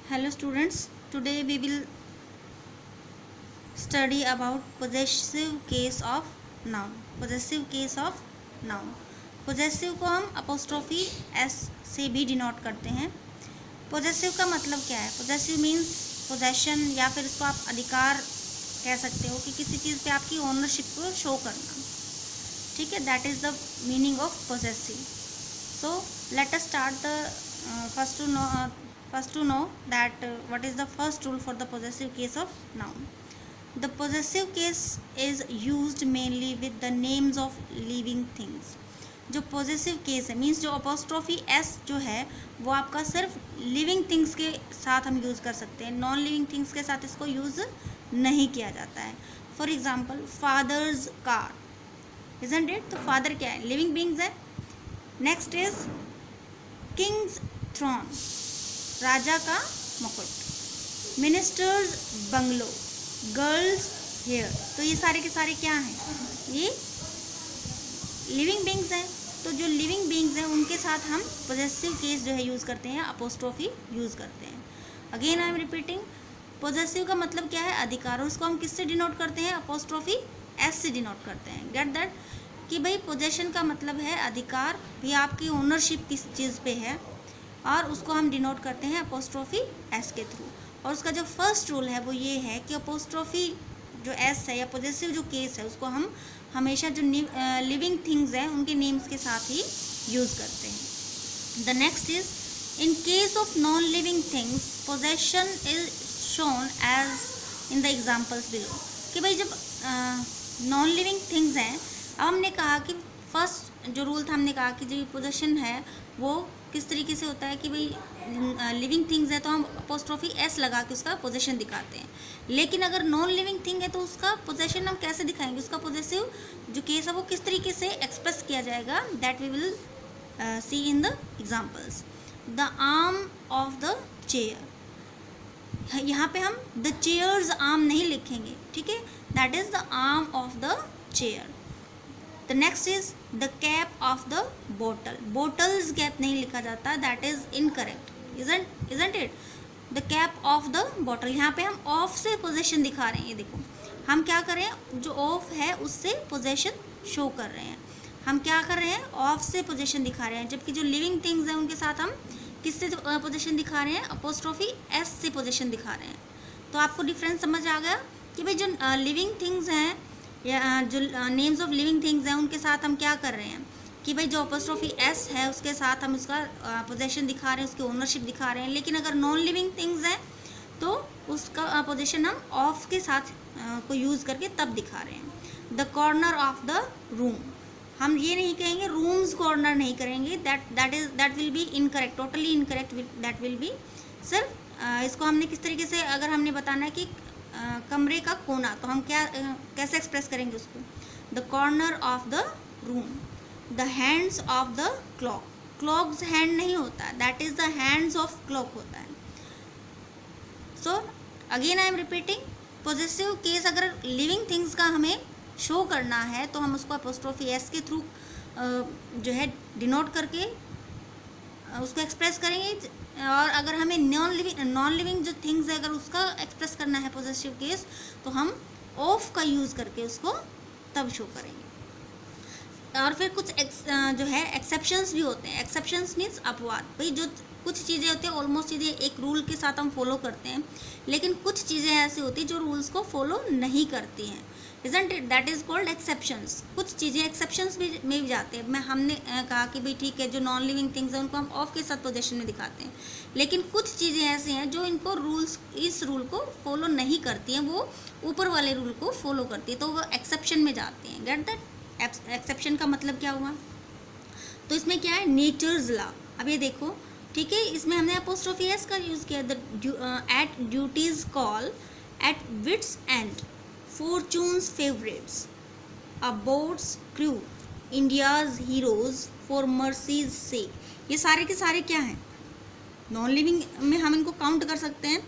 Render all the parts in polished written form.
Hello students, today we will study about possessive case of noun. Possessive case of noun. Possessive को हम apostrophe s से भी denote करते हैं. Possessive का मतलब क्या है? Possessive means possession या फिर इसको आप अधिकार कह सकते हो कि किसी चीज़ पे आपकी ओनरशिप को शो करना. ठीक है, that is the meaning of possessive. So let us start the first to know that what is the first rule for the possessive case of noun. The possessive case is used mainly with the names of living things. जो possessive case है means जो apostrophe s जो है वो आपका सिर्फ living things के साथ हम यूज़ कर सकते हैं, नॉन लिविंग थिंग्स के साथ इसको यूज़ नहीं किया जाता है. For example father's car, isn't it? तो फादर क्या है? लिविंग बींग्स है. नेक्स्ट इज किंग्स थ्रोन, राजा का मुकुट. Minister's bungalow, girl's hair. तो ये सारे के सारे क्या हैं? ये लिविंग बींग्स हैं. तो जो लिविंग बींग्स हैं उनके साथ हम पोजेसिव केस जो है यूज़ करते हैं, अपोस्ट्रोफी यूज़ करते हैं. Again I am repeating, possessive का मतलब क्या है? अधिकार. उसको हम किससे डिनोट करते हैं? अपोस्ट्रोफी एस से डिनोट करते हैं. गेट दैट कि भाई पोजेशन का मतलब है अधिकार, भी आपकी ओनरशिप किस चीज़ पे है, और उसको हम डिनोट करते हैं अपोस्ट्रोफी एस के थ्रू. और उसका जो फर्स्ट रूल है वो ये है कि अपोस्ट्रोफी जो एस है या पोजेसिव जो केस है उसको हम हमेशा जो लिविंग थिंग्स हैं उनके नेम्स के साथ ही यूज़ करते हैं. The next is in case of non living things possession is shown as in the examples below. कि भाई जब नॉन लिविंग थिंग्स हैं, अब हमने कहा कि फर्स्ट जो रूल था हमने कहा कि जो पोजेशन है वो किस तरीके से होता है कि भाई लिविंग थिंग्स है तो हम अपोस्ट्रोफी एस लगा के उसका पोजेशन दिखाते हैं. लेकिन अगर नॉन लिविंग थिंग है तो उसका पोजेशन हम कैसे दिखाएंगे? उसका पोजेसिव जो केस है वो किस तरीके से एक्सप्रेस किया जाएगा, that we will see in the examples. The arm of the chair, यहाँ पे हम द चेयर्स आर्म नहीं लिखेंगे, ठीक है, that is the arm of the chair. The next is the cap of the bottle. Bottles cap नहीं लिखा जाता, that is incorrect, isn't it. The cap of the bottle, यहाँ पे हम ऑफ से पोजेशन दिखा रहे हैं. ये देखो हम क्या कर रहे हैं, जो ऑफ है उससे पोजेशन शो कर रहे हैं. हम क्या कर रहे हैं? ऑफ से पोजेशन दिखा रहे हैं. जबकि जो लिविंग थिंग्स हैं उनके साथ हम किससे पोजेशन दिखा रहे हैं? अपोस्ट्रोफी एस से पोजेशन दिखा रहे हैं. तो आपको डिफरेंस समझ आ गया कि भाई जो लिविंग थिंग्स हैं या जो नेम्स ऑफ लिविंग थिंग्स हैं उनके साथ हम क्या कर रहे हैं कि भाई जो अपोस्ट्रोफी एस है उसके साथ हम उसका पोजेशन दिखा रहे हैं, उसकी ओनरशिप दिखा रहे हैं. लेकिन अगर नॉन लिविंग थिंग्स हैं तो उसका पोजेशन हम ऑफ के साथ को यूज़ करके तब दिखा रहे हैं. The corner of the room, हम ये नहीं कहेंगे रूम्स कॉर्नर नहीं करेंगे, that will be incorrect, totally incorrect. That will be सिर्फ इसको हमने किस तरीके से अगर हमने बताना है कि कमरे का कोना, तो हम क्या कैसे एक्सप्रेस करेंगे उसको? The corner of the room. The hands of the clock, clocks hand नहीं होता, that is the hands of clock होता है. So again I am repeating, possessive case अगर लिविंग थिंग्स का हमें शो करना है तो हम उसको अपोस्ट्रोफी एस के थ्रू जो है डिनोट करके उसको एक्सप्रेस करेंगे. और अगर हमें नॉन लिविंग जो थिंग्स है अगर उसका एक्सप्रेस करना है पोजेसिव केस तो हम ऑफ का यूज़ करके उसको तब शो करेंगे. और फिर कुछ जो है एक्सेप्शंस भी होते हैं. एक्सेप्शंस मीन्स अपवाद. भाई जो कुछ चीज़ें होती हैं ऑलमोस्ट चीज़ें एक रूल के साथ हम फॉलो करते हैं, लेकिन कुछ चीज़ें ऐसी होती हैं जो रूल्स को फॉलो नहीं करती हैं, isn't it? That is called exceptions. कुछ चीज़ें एक्सेप्शंस में भी जाते हैं. हमने कहा कि भाई ठीक है जो नॉन लिविंग थिंग्स हैं उनको हम ऑफ के साथ पोजीशन में दिखाते हैं, लेकिन कुछ चीज़ें ऐसी हैं जो इनको इस रूल को फॉलो नहीं करती हैं, वो ऊपर वाले रूल को फॉलो करती है, तो वो एक्सेप्शन में जाते हैं. Get that? एक्सेप्शन का मतलब क्या हुआ? तो इसमें क्या है? Nature's law. अब ये देखो, ठीक है, इसमें हमने अपोस्ट्रोफी एस का यूज़ किया. At duty's call, at wit's end, Fortune's favorites, a boat's crew, India's heroes, for mercy's sake. ये सारे के सारे क्या हैं? नॉन लिविंग में हम इनको काउंट कर सकते हैं.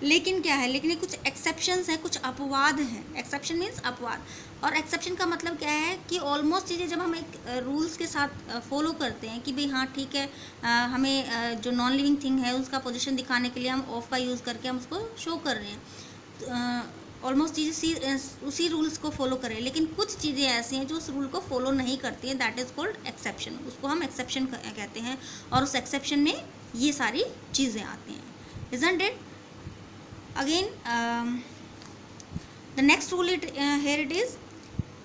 लेकिन क्या है, लेकिन ये कुछ एक्सेप्शंस हैं, कुछ अपवाद हैं। एक्सेप्शन मीन्स अपवाद, और एक्सेप्शन का मतलब क्या है कि ऑलमोस्ट चीज़ें जब हम एक रूल्स के साथ फॉलो करते हैं कि भाई हाँ ठीक है, हमें जो नॉन लिविंग थिंग है उसका पोजीशन दिखाने के लिए हम ऑफ का यूज़ करके हम उसको शो कर रहे हैं, ऑलमोस्ट चीज़ें उसी रूल्स को फॉलो करें। लेकिन कुछ चीज़ें ऐसी हैं जो उस रूल को फॉलो नहीं करती हैं, दैट इज़ कॉल्ड एक्सेप्शन, उसको हम एक्सेप्शन कहते हैं, और उस एक्सेप्शन में ये सारी चीज़ें आती हैं, isn't it? Again, the next rule here it is,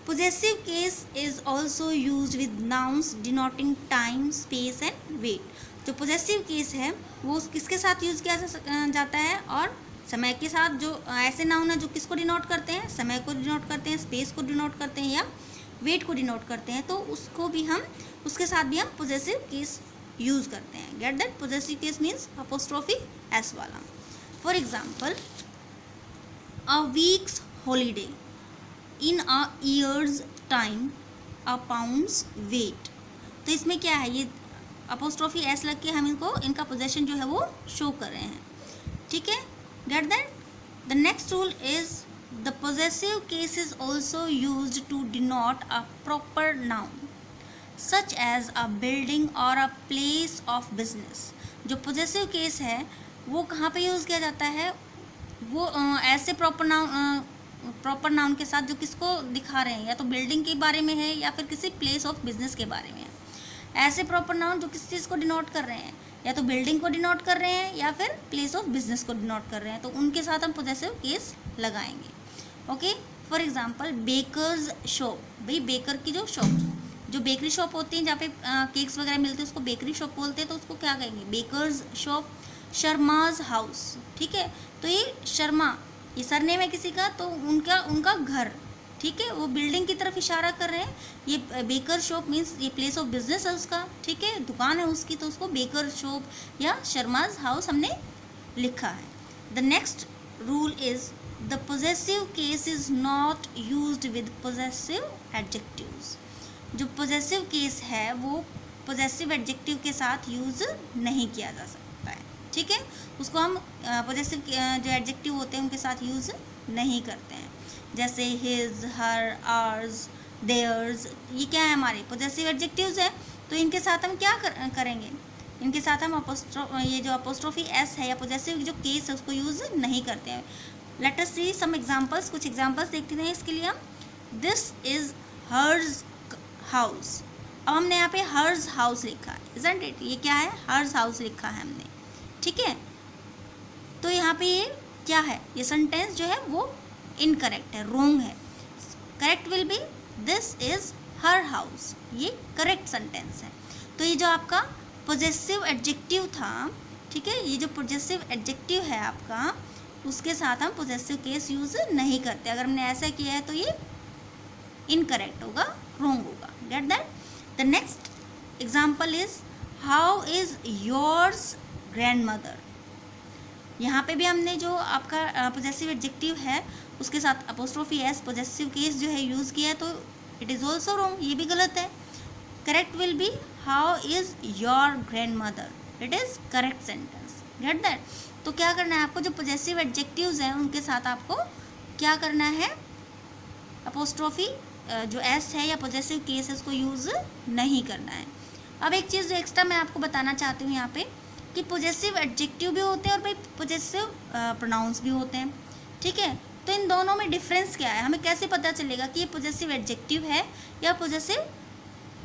possessive case is also used with nouns denoting time, space and weight. जो possessive case है वो किसके साथ यूज़ किया जाता है, और समय के साथ। जो ऐसे नाउन है जो किसको डिनोट करते हैं, समय को डिनोट करते हैं, स्पेस को डिनोट करते हैं, या वेट को डिनोट करते हैं, तो उसको भी हम, उसके साथ भी हम possessive case यूज़ करते हैं। Get that? possessive case means apostrophe s वाला। For example, a week's holiday, in a year's time, a pound's weight। तो इसमें क्या है, ये अपोस्ट्रोफी एस लग के हम इनका पोजेशन जो है वो शो कर रहे हैं, ठीक है? Get that? The next rule is the possessive case is also used to denote a proper noun such as a building or a place of business. जो पोजेसिव केस है वो कहाँ पे यूज़ किया जाता है, वो ऐसे प्रॉपर नाउन के साथ जो किसको दिखा रहे हैं, या तो बिल्डिंग के बारे में है या फिर किसी प्लेस ऑफ बिजनेस के बारे में है। ऐसे प्रॉपर नाउन जो किस चीज़ को डिनोट कर रहे हैं, या तो बिल्डिंग को डिनोट कर रहे हैं या फिर प्लेस ऑफ बिजनेस को डिनोट कर रहे हैं, तो उनके साथ हम पोजेसिव केस लगाएंगे। Okay, for example baker's shop, भाई बेकर की जो शॉप, जो बेकरी शॉप होती है जहाँ पे केक्स वगैरह मिलते हैं उसको बेकरी शॉप बोलते हैं, तो उसको क्या कहेंगे, बेकर्स शॉप। शर्माज हाउस, ठीक है, तो ये शर्मा, ये सरनेम है किसी का, तो उनका घर, ठीक है, वो बिल्डिंग की तरफ इशारा कर रहे हैं। ये बेकर शॉप मीन्स ये प्लेस ऑफ बिजनेस है उसका, ठीक है, दुकान है उसकी, तो उसको बेकर शॉप या शर्माज हाउस हमने लिखा है। The next rule is the possessive case is not used with possessive adjectives. जो पोजेसिव केस है वो पोजेसिव एडजेक्टिव के साथ यूज नहीं किया जा सकता है, ठीक है, उसको हम पोजेसिव जो एडजेक्टिव होते हैं उनके साथ यूज़ नहीं करते हैं, जैसे हिज, हर, आर्स, देयर्स, ये क्या है, हमारे पोजेसिव एडजेक्टिव्स है, तो इनके साथ हम क्या करेंगे, इनके साथ हम ये जो अपोस्ट्रोफी एस है या पोजेसिव जो केस है उसको यूज़ नहीं करते हैं। लेट अस सी सम एग्जांपल्स, कुछ एग्जांपल्स देखते हैं इसके लिए हम। दिस इज़ हर्स हाउस, अब हमने यहाँ पे हर्स हाउस लिखा है, इजंट इट, ये क्या है, हर्स हाउस लिखा है हमने, ठीक है, तो यहाँ पे ये क्या है, ये सेंटेंस जो है वो इनकरेक्ट है, रॉन्ग है। Correct will be this is her house, ये करेक्ट सेंटेंस है। तो ये जो आपका पोजेसिव एडजेक्टिव था, ठीक है, ये जो पोजेसिव एडजेक्टिव है आपका, उसके साथ हम पोजेसिव केस यूज नहीं करते। अगर हमने ऐसा किया है तो ये इनकरेक्ट होगा, रॉन्ग होगा। Gate that? The next example is how is yours grand mother. यहाँ पे भी हमने जो आपका पोजेसिव एडजेक्टिव है उसके साथ अपोस्ट्रोफी एस पोजेसिव केस जो है यूज़ किया है, तो इट इज़ ऑल्सो रॉन्ग, ये भी गलत है। Correct will be how is your grand mother, it is correct sentence. Get that? तो क्या करना है आपको, जो पोजेसिव एडजेक्टिव्स हैं उनके साथ आपको क्या करना है, अपोस्ट्रोफी जो एस है या पोजेसिव केस है उसको यूज़ नहीं करना है। अब एक चीज़ जो एक्स्ट्रा मैं आपको बताना चाहती हूँ यहाँ पे कि पोजेसिव एडजेक्टिव भी होते हैं और भाई पोजेसिव प्रोनाउंस भी होते हैं, ठीक है, तो इन दोनों में डिफरेंस क्या है, हमें कैसे पता चलेगा कि ये पोजेसिव एडजेक्टिव है या पोजेसिव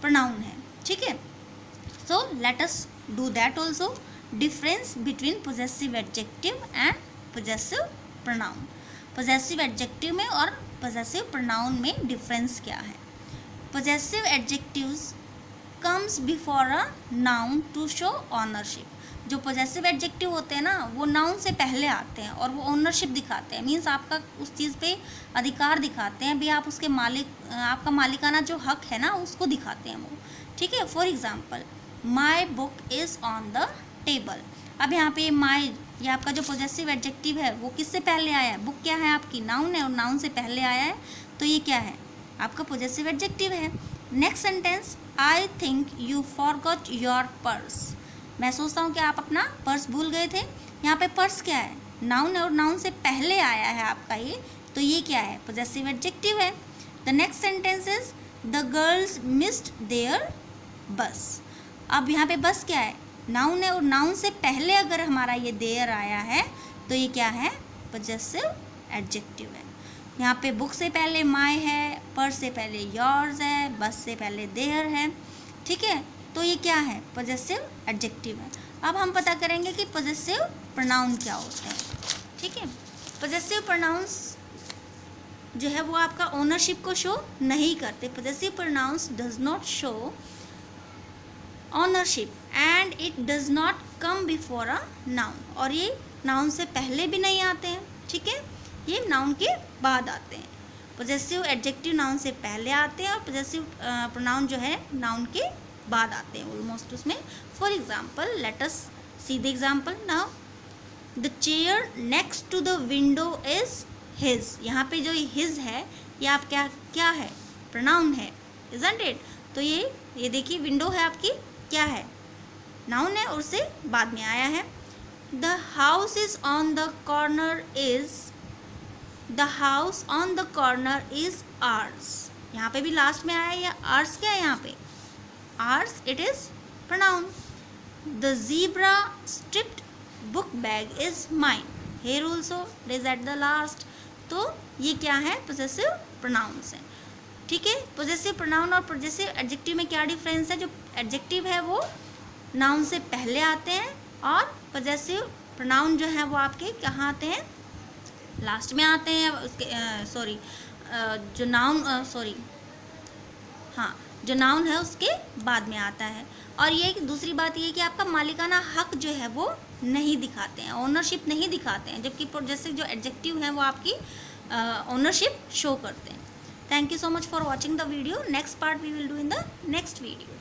प्रोनाउन है, ठीक है। So let us do that also, difference between possessive adjective and possessive pronoun. Possessive adjective में और पोजेसिव प्रोनाउन में डिफरेंस क्या है। Possessive adjectives comes before a noun to show ownership. जो पोजेसिव एडजेक्टिव होते हैं ना वो नाउन से पहले आते हैं और वो ओनरशिप दिखाते हैं, मीन्स आपका उस चीज़ पे अधिकार दिखाते हैं, भी आप उसके मालिक, आपका मालिकाना जो हक है ना उसको दिखाते हैं वो, ठीक है। For example my book is on the table. अब यहाँ पे माई, ये आपका जो पोजेसिव एडजेक्टिव है वो किससे पहले आया है, बुक क्या है आपकी, नाउन है, और नाउन से पहले आया है, तो ये क्या है, आपका पोजेसिव एडजेक्टिव है। Next sentence, I think you forgot your purse. मैं सोचता हूँ कि आप अपना पर्स भूल गए थे। यहाँ पे पर्स क्या है, नाउन और नाउन से पहले आया है आपका ये, तो ये क्या है, पॉजेसिव एडजेक्टिव है। The next sentence is the girls missed their bus. अब यहाँ पे बस क्या है, नाउन है और नाउन से पहले अगर हमारा ये देयर आया है तो ये क्या है, पॉजेसिव एडजेक्टिव है। यहाँ पे बुक से पहले माय है, पर्स से पहले योर्स है, बस से पहले देयर है, ठीक है, तो ये क्या है, पॉजेसिव एडजेक्टिव है। अब हम पता करेंगे कि पॉजेसिव प्रोनाउन क्या होते हैं, ठीक है। पॉजेसिव प्रोनाउंस जो है वो आपका ओनरशिप को शो नहीं करते। Possessive pronouns does not show ownership and it does not come before a noun, और ये नाउन से पहले भी नहीं आते हैं, ठीक है, ये नाउन के बाद आते हैं। पॉजेसिव एडजेक्टिव नाउन से पहले आते हैं और पॉजेसिव प्रोनाउन जो है नाउन के बाद आते हैं ऑलमोस्ट उसमें। For example let us see the example now. The chair next to the window is his. यहाँ पे जो हिज है ये आप क्या है, प्रोनाउन है, इजंट इट। तो ये देखिए विंडो है आपकी, क्या है, नाउन है और उससे बाद में आया है। The house is on the corner is, the house on the corner is hours. यहाँ पे भी लास्ट में आया, या आर्स क्या है यहाँ पे, ours, it is pronoun. The zebra striped book bag is mine, here also it is at the last. तो ये क्या है, पॉजेसिव प्रोनाउंस है, ठीक है। पॉजेसिव प्रोनाउन और पॉजेसिव एडजेक्टिव में क्या डिफरेंस है, जो एडजेक्टिव है वो नाउन से पहले आते हैं और पॉजेसिव प्रोनाउन जो है वो आपके कहाँ आते हैं, लास्ट में आते हैं। उसके जो नाउन जो नाउन है उसके बाद में आता है। और ये दूसरी बात ये कि आपका मालिकाना हक जो है वो नहीं दिखाते हैं, ओनरशिप नहीं दिखाते हैं, जबकि पॉजेसिव जो एडजेक्टिव हैं वो आपकी ओनरशिप शो करते हैं। Thank you so much for watching the video. Next part we will do in the next video.